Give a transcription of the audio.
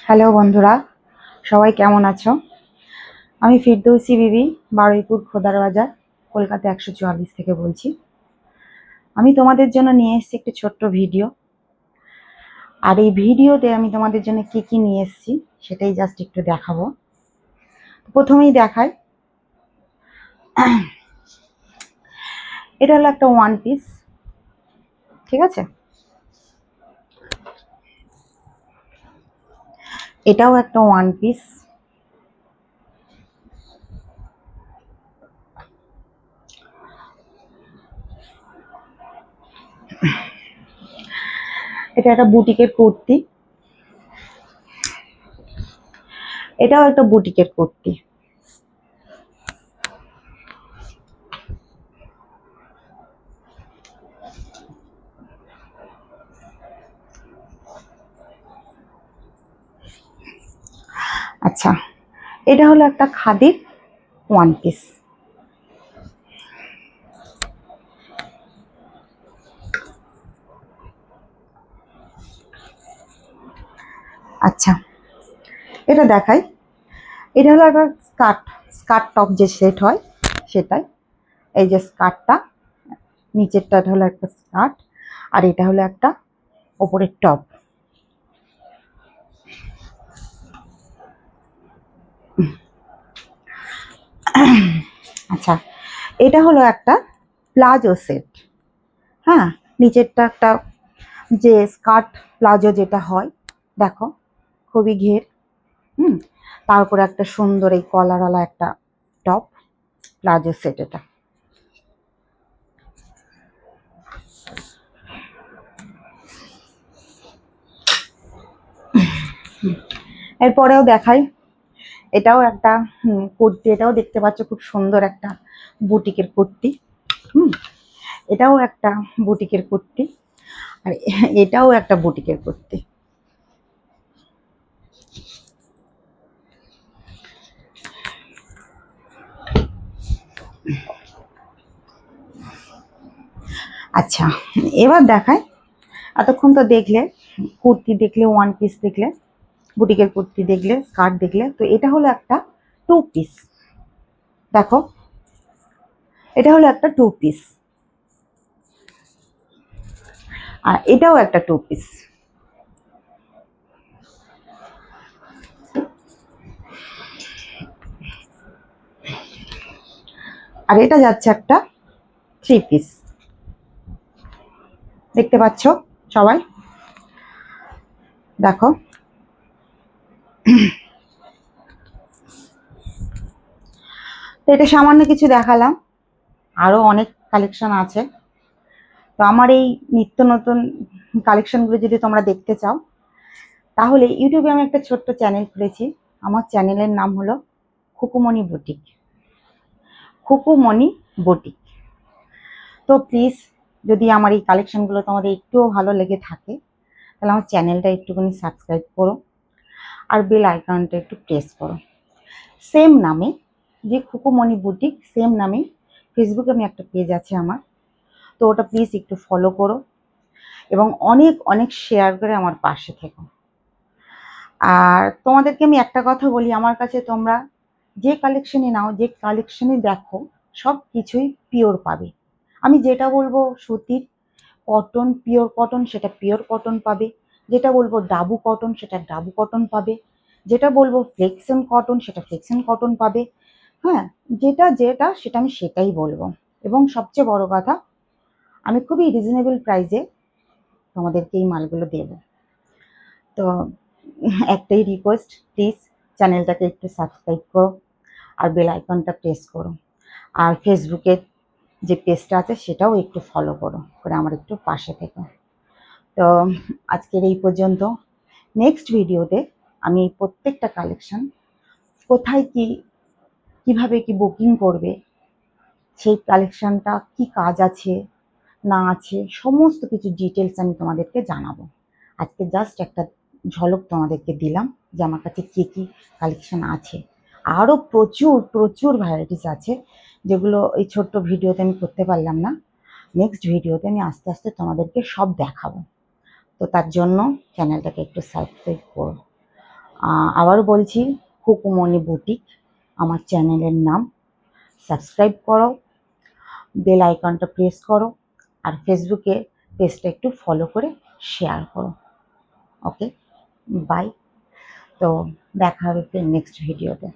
Hello বন্ধুরা, সবাই কেমন আছো? আমি ফিরদৌসী বিবি, বারুইপুর খোদার বাজার, কলকাতা 144 থেকে বলছি। আমি তোমাদের জন্য নিয়ে এসেছি একটি ছোট্ট ভিডিও। আর এই ভিডিওতে আমি তোমাদের জন্য কি কি নিয়ে এসেছি সেটাই জাস্ট একটু দেখাবো। প্রথমেই দেখাই, এটা হলো একটা ওয়ান পিস, ঠিক আছে? এটাও একটা ওয়ান পিস। এটা একটা বুটিকের কুর্তি, এটাও একটা বুটিকের কুর্তি। আচ্ছা, এটা হলো একটা খাদির ওয়ান পিস। আচ্ছা, এটা দেখাই, এটা হলো একটা স্কার্ট টপ যে সেট হয় সেটাই। এই যে স্কার্টটা, নিচেরটা হলো একটা স্কার্ট, আর এটা হলো একটা ওপরের টপ। আচ্ছা, এটা হলো একটা প্লাজো সেট। হ্যাঁ, নিচেরটা একটা যে স্কার্ট প্লাজো যেটা হয়, দেখো খুবই ঘের। তারপরে একটা সুন্দর এই কলারওয়ালা একটা টপ, প্লাজো সেট এটা। এরপরেও দেখাই, এটাও একটা কুর্তি, এটাও দেখতে পাচ্ছ খুব সুন্দর একটা বুটিকের কুর্তি। এটাও একটা বুটিকের কুর্তি, আর এটাও একটা বুটিকের কুর্তি। আচ্ছা, এবার দেখায়, এতক্ষণ তো দেখলে কুর্তি, দেখলে ওয়ান পিস, দেখলে বুটিকের কুর্তি, দেখলে স্কার্ট, দেখলে, তো এটা হলো একটা টু পিস। দেখো, এটা হলো একটা টু পিস, আর এটাও একটা টু পিস। আর এটা যাচ্ছে একটা থ্রি পিস। দেখতে পাচ্ছ সবাই? দেখো, তো এটা সামান্য কিছু দেখালাম, আরো অনেক কালেকশন আছে। তো আমার এই নিত্য নতুন কালেকশনগুলো যদি তোমরা দেখতে চাও, তাহলে ইউটিউবে আমি একটা ছোট্ট চ্যানেল খুলেছি। আমার চ্যানেলের নাম হলো খুকুমণি বুটিক, খুকুমণি বুটিক। তো প্লিজ, যদি আমার এই কালেকশনগুলো তোমাদের একটুও ভালো লেগে থাকে, তাহলে আমার চ্যানেলটা একটুখানি সাবস্ক্রাইব করো, আর বেল আইকনটা একটু প্রেস করো। সেম নামে, যে খুকুমণি বুটিক, সেম নামে ফেসবুকে আমি একটা পেজ আছে আমার, তো ওটা প্লিজ একটু ফলো করো, এবং অনেক অনেক শেয়ার করে আমার পাশে থেকো। আর তোমাদেরকে আমি একটা কথা বলি, আমার কাছে তোমরা যে কালেকশনই নাও, যে কালেকশনই দেখো, সব কিছুই পিওর পাবে। আমি যেটা বলবো সুতির, কটন, পিওর কটন, সেটা পিওর কটন পাবে। যেটা বলবো ডাবু কটন, সেটা ডাবু কটন পাবে। যেটা বলবো ফ্লেক্সন কটন, সেটা ফ্লেক্সন কটন পাবে। হ্যাঁ, যেটা যেটা সেটা আমি সেটাই বলবো। এবং সবচেয়ে বড় কথা, আমি খুবই রিজনেবল প্রাইসে তোমাদেরকে এই মালগুলো দেবো। তো একটাই রিকোয়েস্ট, প্লিজ চ্যানেলটাকে একটু সাবস্ক্রাইব করো, আর বেল আইকনটা প্রেস করো, আর ফেসবুকের যে পেজটা আছে সেটাও একটু ফলো করো, করে আমার একটু পাশে থেকো। তো আজকের এই পর্যন্ত। নেক্সট ভিডিওতে আমি এই প্রত্যেকটা কালেকশন কোথায় কি, কিভাবে কি বুকিং করবে, সেই কালেকশনটা কি কাজ আছে না আছে, সমস্ত কিছু ডিটেলস আমি তোমাদেরকে জানাবো। আজকে জাস্ট একটা ঝলক তোমাদেরকে দিলাম যে আমার কাছে কী কী কালেকশন আছে। আরও প্রচুর প্রচুর ভ্যারাইটিস আছে, যেগুলো এই ছোট্ট ভিডিওতে আমি করতে পারলাম না। নেক্সট ভিডিওতে আমি আস্তে আস্তে তোমাদেরকে সব দেখাবো। তো তার জন্য চ্যানেলটাকে একটু সাবস্ক্রাইব করো। আবারও বলছি, খুকুমণি বুটিক আমার চ্যানেলের নাম। সাবস্ক্রাইব করো, বেল আইকনটা প্রেস করো, আর ফেসবুকে পেজটা একটু ফলো করে শেয়ার করো। ওকে, বাই। তো দেখা হবে নেক্সট ভিডিওতে।